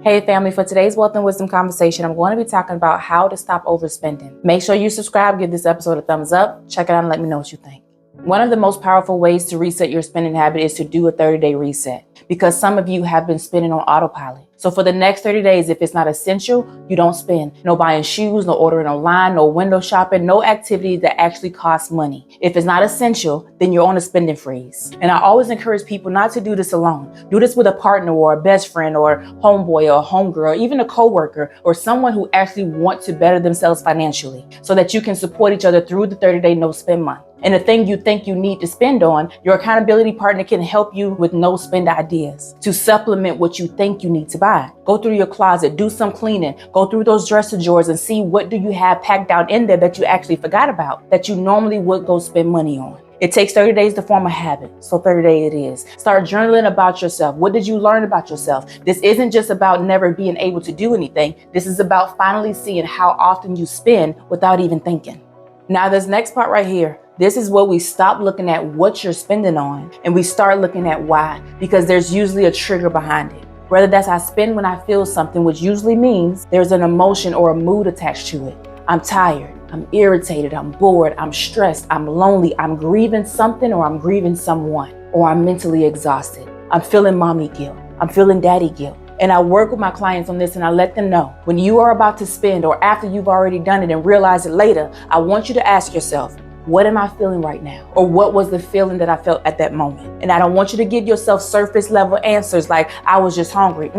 Hey family, for today's Wealth and Wisdom conversation, I'm going to be talking about how to stop overspending. Make sure you subscribe, give this episode a thumbs up, check it out and let me know what you think. One of the most powerful ways to reset your spending habit is to do a 30-day reset, because some of you have been spending on autopilot. So for the next 30 days, if it's not essential, you don't spend. No buying shoes, no ordering online, no window shopping, no activity that actually costs money. If it's not essential, then you're on a spending freeze. And I always encourage people not to do this alone. Do this with a partner or a best friend or homeboy or a homegirl, even a coworker or someone who actually wants to better themselves financially, so that you can support each other through the 30-day no spend month. And the thing you think you need to spend on, your accountability partner can help you with no spend ideas to supplement what you think you need to buy. Go through your closet, do some cleaning, go through those dresser drawers and see what do you have packed out in there that you actually forgot about, that you normally would go spend money on. It takes 30 days to form a habit, so 30 days it is. Start journaling about yourself. What did you learn about yourself? This isn't just about never being able to do anything. This is about finally seeing how often you spend without even thinking. Now this next part right here, this is where we stop looking at what you're spending on and we start looking at why, because there's usually a trigger behind it. Whether that's I spend when I feel something, which usually means there's an emotion or a mood attached to it. I'm tired, I'm irritated, I'm bored, I'm stressed, I'm lonely, I'm grieving something or I'm grieving someone, or I'm mentally exhausted. I'm feeling mommy guilt, I'm feeling daddy guilt. And I work with my clients on this and I let them know when you are about to spend or after you've already done it and realize it later, I want you to ask yourself, what am I feeling right now? Or what was the feeling that I felt at that moment? And I don't want you to give yourself surface level answers like I was just hungry.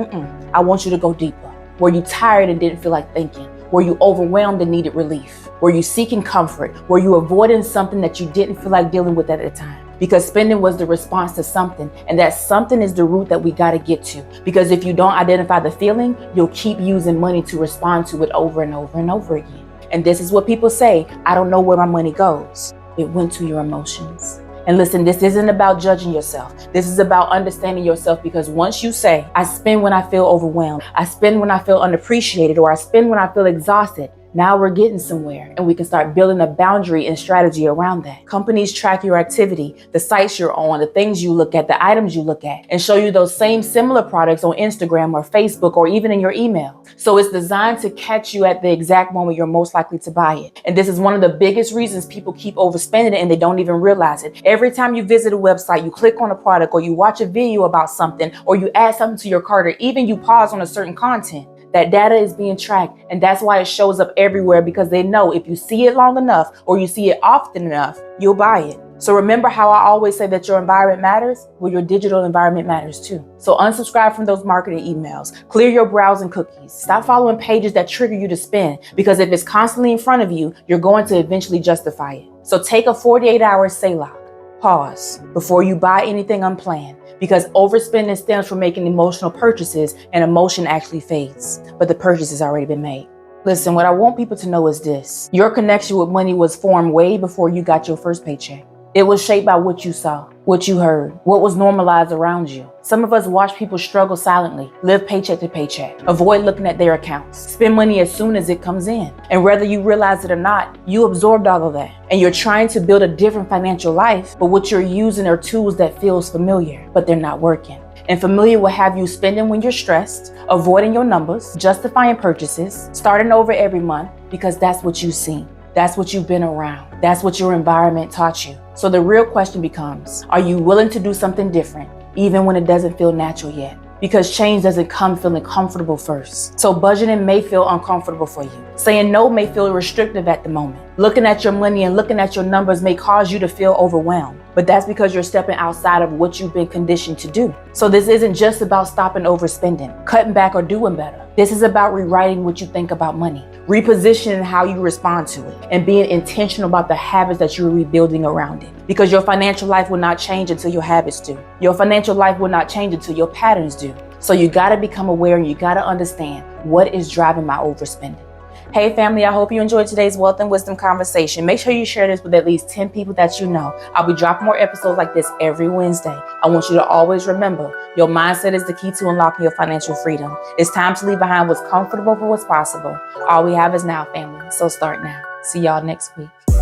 I want you to go deeper. Were you tired and didn't feel like thinking? Were you overwhelmed and needed relief? Were you seeking comfort? Were you avoiding something that you didn't feel like dealing with at the time? Because spending was the response to something, and that something is the root that we got to get to. Because if you don't identify the feeling, you'll keep using money to respond to it over and over and over again. And this is what people say, I don't know where my money goes. It went to your emotions. And listen, this isn't about judging yourself. This is about understanding yourself, because once you say, I spend when I feel overwhelmed, I spend when I feel unappreciated, or I spend when I feel exhausted, now we're getting somewhere and we can start building a boundary and strategy around that. Companies track your activity, the sites you're on, the things you look at, the items you look at, and show you those same similar products on Instagram or Facebook or even in your email. So it's designed to catch you at the exact moment you're most likely to buy it. And this is one of the biggest reasons people keep overspending it and they don't even realize it. Every time you visit a website, you click on a product or you watch a video about something or you add something to your cart or even you pause on a certain content, that data is being tracked, and that's why it shows up everywhere, because they know if you see it long enough or you see it often enough, you'll buy it. So remember how I always say that your environment matters? Well, your digital environment matters too. So unsubscribe from those marketing emails. Clear your browsing cookies. Stop following pages that trigger you to spend, because if it's constantly in front of you, you're going to eventually justify it. So take a 48-hour Selah. Pause before you buy anything unplanned, because overspending stems from making emotional purchases and emotion actually fades, but the purchase has already been made. Listen, what I want people to know is this. Your connection with money was formed way before you got your first paycheck. It was shaped by what you saw, what you heard, what was normalized around you. Some of us watch people struggle silently, live paycheck to paycheck, avoid looking at their accounts, spend money as soon as it comes in. And whether you realize it or not, you absorbed all of that. And you're trying to build a different financial life, but what you're using are tools that feels familiar, but they're not working. And familiar will have you spending when you're stressed, avoiding your numbers, justifying purchases, starting over every month, because that's what you've seen. That's what you've been around. That's what your environment taught you. So the real question becomes, are you willing to do something different, even when it doesn't feel natural yet? Because change doesn't come feeling comfortable first. So budgeting may feel uncomfortable for you. Saying no may feel restrictive at the moment. Looking at your money and looking at your numbers may cause you to feel overwhelmed. But that's because you're stepping outside of what you've been conditioned to do. So this isn't just about stopping overspending, cutting back, or doing better. This is about rewriting what you think about money, repositioning how you respond to it, and being intentional about the habits that you're rebuilding around it. Because your financial life will not change until your habits do. Your financial life will not change until your patterns do. So you gotta become aware and you gotta understand what is driving my overspending. Hey family, I hope you enjoyed today's Wealth and Wisdom conversation. Make sure you share this with at least 10 people that you know. I'll be dropping more episodes like this every Wednesday. I want you to always remember, your mindset is the key to unlocking your financial freedom. It's time to leave behind what's comfortable for what's possible. All we have is now, family. So start now. See y'all next week.